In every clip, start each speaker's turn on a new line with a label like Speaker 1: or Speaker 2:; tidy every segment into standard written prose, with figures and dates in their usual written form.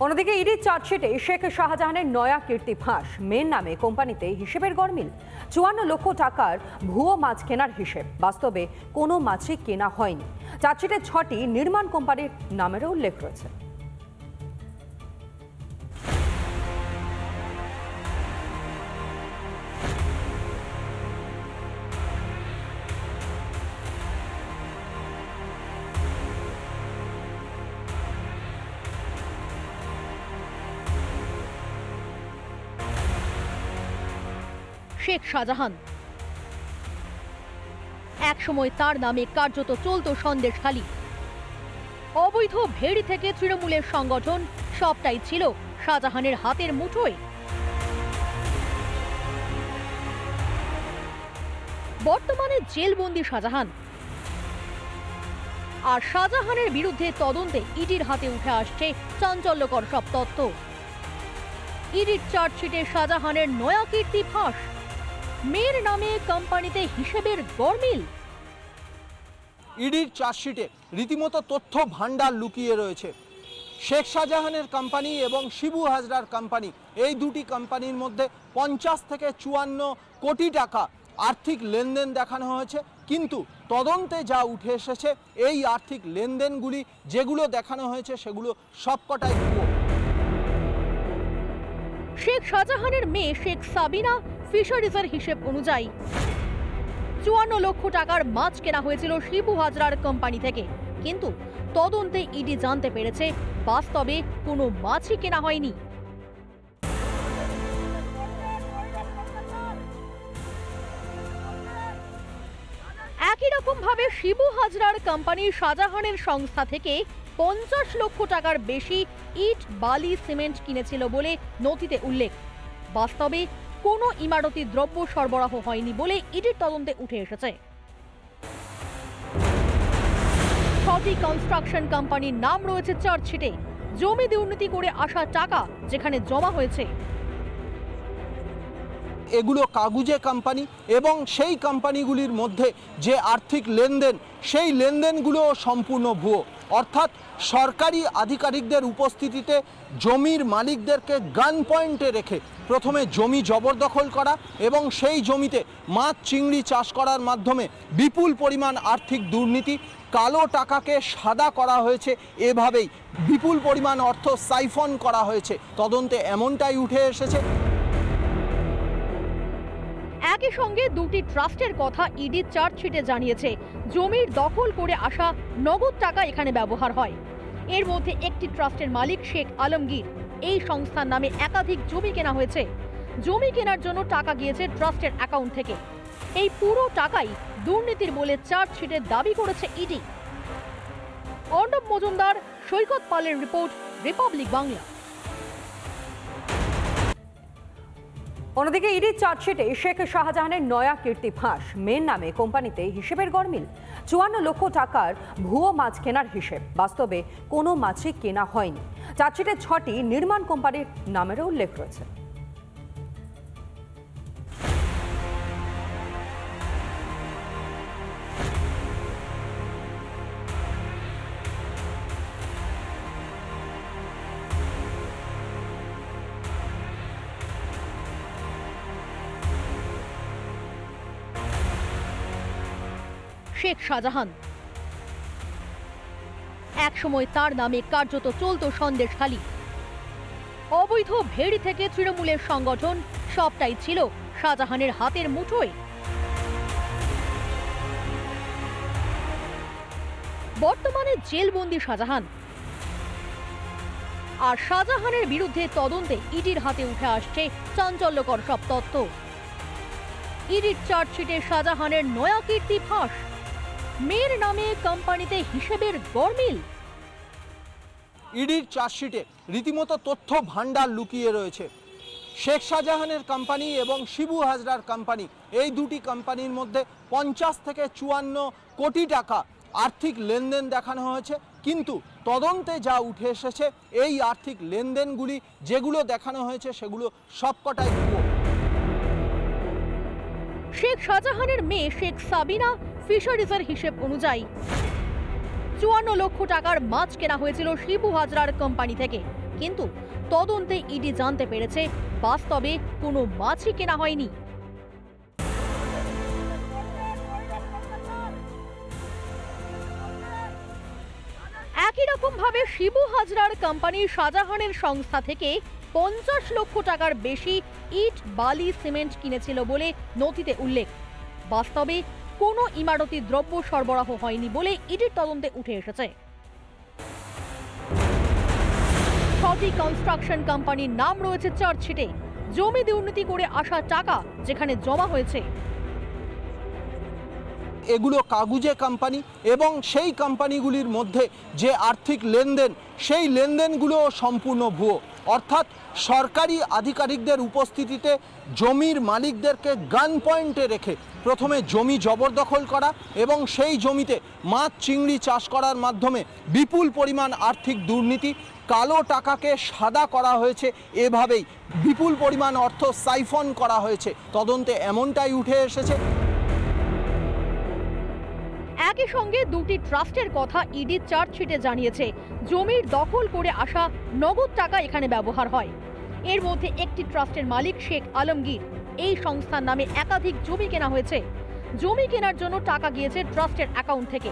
Speaker 1: অন্যদিকে ইডির চার্জশিটে শেখ শাহজাহানের নয়া কীর্তি ফাঁস। মেয়ের নামে কোম্পানিতে হিসেবের গরমিল। ৫৪ লক্ষ টাকার ভুয়ো মাছ কেনার হিসেব, বাস্তবে কোনো মাছই কেনা হয়নি। চার্জশিটে ৬টি নির্মাণ কোম্পানির নামেরও উল্লেখ রয়েছে।
Speaker 2: শেখ শাহজাহান একসময় তার নামে কার্যত চলত সন্দেশখালী। অবৈধ ভেড়ি থেকে তৃণমূলের সংগঠন সবটাই ছিল শাহজাহানের হাতের মুঠোয়। বর্তমানে জেলবন্দি শাহজাহান। আর শাহজাহানের বিরুদ্ধে তদন্তে ইডির হাতে উঠে আসছে চাঞ্চল্যকর সব তথ্য। ইডির চার্জশিটে শাহজাহানের নয়া কীর্তি ফাঁস। মেয়ের নামে কোম্পানিতে হিসেবের গরমিল।
Speaker 3: ইডির চার্জশিটে রীতিমতো তথ্য ভান্ডার লুকিয়ে রয়েছে। শেখ শাহজাহানের কোম্পানি এবং শিবু হাজরার কোম্পানি, এই দুটি কোম্পানির মধ্যে ৫০ থেকে ৫৪ কোটি টাকা আর্থিক লেনদেন দেখানো হয়েছে। কিন্তু তদন্তে যা উঠে এসেছে, এই আর্থিক লেনদেনগুলি যেগুলো দেখানো হয়েছে সেগুলো সবকটাই ভুয়ো।
Speaker 2: শেখ শাহজাহানের মেয়ে শেখ সাবিনা ফিশারিজের হিসেব অনুযায়ী ৫৪ লক্ষ টাকার মাছ কেনা হয়েছিল শিবু হাজরার কোম্পানি থেকে। কিন্তু তদন্তে ইডি জানতে পেরেছে বাস্তবে কোনো মাছই কেনা হয়নি। একই রকম ভাবে শিবু হাজরার কোম্পানি শাহজাহানের সংস্থা থেকে ৫০ লক্ষ টাকার বেশি ইট, বালি, সিমেন্ট কিনেছিল বলে নথিতে উল্লেখ। বাস্তবে কোনো ইমারতি দ্রব্য সরবরাহ হয়নি বলে ইডির তদন্তে উঠে এসেছে। ৬টি কনস্ট্রাকশন কোম্পানির নাম রয়েছে চার্জশিটে। জমি দুর্নীতি করে আসা টাকা যেখানে জমা হয়েছে।
Speaker 3: এগুলো কাগুজে কোম্পানি এবং সেই কোম্পানিগুলির মধ্যে যে আর্থিক লেনদেন, সেই লেনদেনগুলো সম্পূর্ণ ভুয়ো। অর্থাৎ সরকারি আধিকারিকদের উপস্থিতিতে জমির মালিকদেরকে গান পয়েন্টে রেখে প্রথমে জমি জবরদখল করা এবং সেই জমিতে মাছ চিংড়ি চাষ করার মাধ্যমে বিপুল পরিমাণ আর্থিক দুর্নীতি, কালো টাকাকে সাদা করা হয়েছে। এভাবেই বিপুল পরিমাণ অর্থ সাইফন করা হয়েছে। তদন্তে এমনটাই উঠে এসেছে।
Speaker 2: একই সঙ্গে দুটি ট্রাস্টের কথা ইডি চার্জশিটে জানিয়েছে। জমির দখল করে আসা নগদ টাকা এখানে ব্যবহার হয়। এর মধ্যে একটি ট্রাস্টের মালিক শেখ আলমগীর। এই সংস্থার নামে একাধিক জমি কেনা হয়েছে। জমি কেনার জন্য টাকা গিয়েছে ট্রাস্টের অ্যাকাউন্ট থেকে। এই পুরো টাকাই দুর্নীতির বলে চার্জশিটে দাবি করেছে ইডি। অর্ণব মজুমদার, সৈকত পালের রিপোর্ট, রিপাবলিক বাংলা।
Speaker 1: অন্যদিকে ইডির চার্জশিটে শেখ শাহজাহানের নয়া কীর্তি ফাঁস। মেয়ের নামে কোম্পানিতে হিসেবের গরমিল। ৫৪ লক্ষ টাকার ভুয়ো মাছ কেনার হিসেব, বাস্তবে কোনো মাছই কেনা হয়নি। চার্জশিটে ৬টি নির্মাণ কোম্পানির নামেরও উল্লেখ রয়েছে।
Speaker 2: শেখ শাহজাহান একসময় তার নামে কার্যত চলত সন্দেশখালী। অবৈধ ভেড়ি থেকে তৃণমূলের সংগঠন সবটাই ছিল শাহজাহানের হাতের মুঠোয়। বর্তমানে জেলবন্দি শাহজাহান। আর শাহজাহানের বিরুদ্ধে তদন্তে ইডির হাতে উঠে আসছে চাঞ্চল্যকর সব তথ্য। ইডির চার্জশিটে শাহজাহানের নয়া কীর্তি ফাঁস। মেয়ের নামে কোম্পানিতে হিসেবের গরমিল।
Speaker 3: ইডির চার্জশিটে রীতিমতো তথ্য ভান্ডার লুকিয়ে রয়েছে। শেখ শাহজাহানের কোম্পানি এবং শিবু হাজরার কোম্পানি, এই দুটি কোম্পানির মধ্যে ৫০ থেকে ৫৪ কোটি টাকা আর্থিক লেনদেন দেখানো হয়েছে। কিন্তু তদন্তে যা উঠে এসেছে, এই আর্থিক লেনদেনগুলি যেগুলো দেখানো হয়েছে সেগুলো সবকটাই ভুয়ো।
Speaker 2: শেখ শাহজাহানের মেয়ে শেখ সাবিনা ফিশারিজের হিসেব অনুযায়ী ৫৪ লক্ষ টাকার মাছ কেনা হয়েছিল শিবু হাজরার কোম্পানি থেকে। কিন্তু তদন্তে ইডি জানতে পেরেছে বাস্তবে কোনো মাছই কেনা হয়নি। একই রকম ভাবে শিবু হাজরার কোম্পানি শাহজাহানের সংস্থা থেকে 50 লক্ষ টাকার বেশি ইট, বালি, সিমেন্ট কিনেছিল বলে নথিতে উল্লেখ। বাস্তবে কোনো ইমারতি দ্রব্য সরবরাহ হয়নি বলে ইডির তদন্তে উঠে এসেছে। ছটি কনস্ট্রাকশন কোম্পানির নাম রয়েছে চার্জশিটে। জমি দুর্নীতি করে আসা টাকা যেখানে জমা হয়েছে,
Speaker 3: এগুলো কাগুজে কোম্পানি এবং সেই কোম্পানিগুলির মধ্যে যে আর্থিক লেনদেন সেই লেনদেনগুলো সম্পূর্ণ ভুয়ো। অর্থাৎ সরকারি আধিকারিকদের উপস্থিতিতে জমির মালিকদেরকে গান পয়েন্টে রেখে প্রথমে জমি জবরদখল করা এবং সেই জমিতে মাছ চিংড়ি চাষ করার মাধ্যমে বিপুল পরিমাণ আর্থিক দুর্নীতি, কালো টাকাকে সাদা করা হয়েছে, এভাবেই বিপুল পরিমাণ অর্থ সাইফন করা হয়েছে। তদন্তে এমনটাই উঠে এসেছে।
Speaker 2: একই সঙ্গে দুটি ট্রাস্টের কথা ইডি চার্জশিটে জানিয়েছে। জমির দখল করে আসা নগদ টাকা এখানে ব্যবহার হয়। এর মধ্যে একটি ট্রাস্টের মালিক শেখ আলমগীর। এই সংস্থার নামে একাধিক জমি কেনা হয়েছে। জমি কেনার জন্য টাকা গিয়েছে ট্রাস্টের অ্যাকাউন্ট থেকে।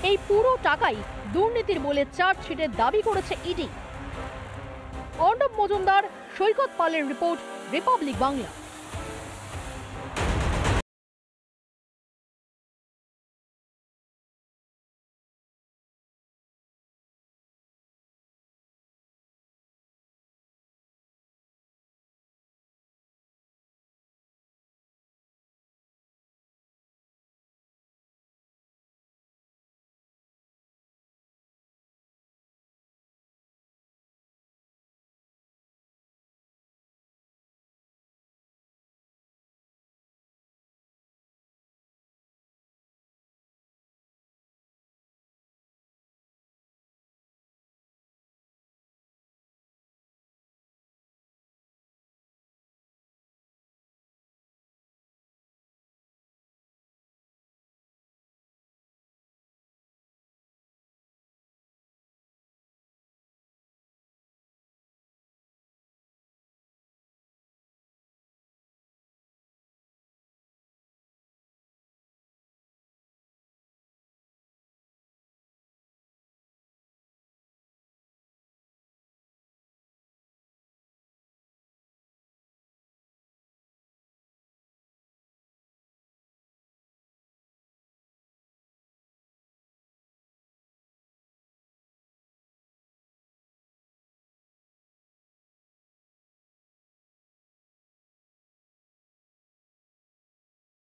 Speaker 2: এই পুরো টাকাই দুর্নীতির বলে চার্জশিটে দাবি করেছে ইডি। অর্ণব মজুমদার, সৈকত পালের রিপোর্ট, রিপাবলিক বাংলা।